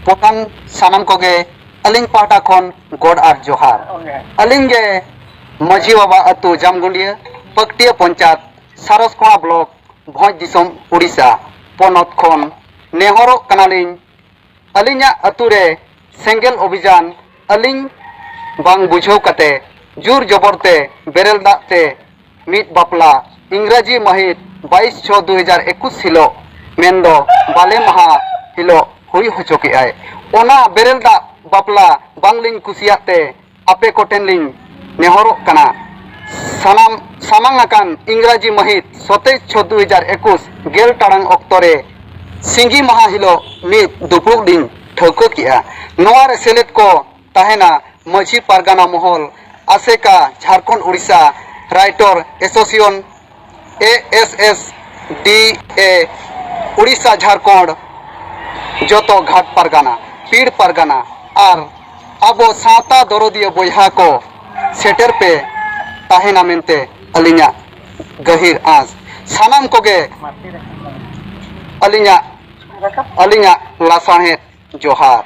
पोतान सानाम कोगे अलिंग पाटा खन गड आर जोहार अलिंग गे माझी बाबा अतु जामगुंडिया पकटिया पंचायत सारसकोड़ा ब्लॉक भोज दिसम उड़ीसा पोनत खन नेहरो कनालिंग अलिंगा अतु रे सेंगेल अभियान अलिंग बांग बुझाव कते जोर जबरते बेरेल दाते मिट बापला इंग्राजी महित 22/6/2021 हिलो मेंदो बाले महा हिलो हुई होचोके आय ओना बेरेल दा बापला बांगलिंग कुसियाते आपे कोटेनलिंग नेहरो कना सानाम सामांग आकान इंग्राजी महित 27/6/2021 गेल टाड़ांग अक्तरे सिंगी महा हिलो मित दुपुक दिन ठौको किया नोआ रे सेलेद को ताहेना माझी पारगाना महल आसेका Jharkhand Orissa writer association ASSDA Orissa Jharkhand जोतो घाट पारगाना पीड़ पारगाना और अबो साता दरदिया बोहा को सेटर पे ताहेना मेनते अलिंगा गहिर आस सानाम कोगे अलिंगा लासाहेत जोहार।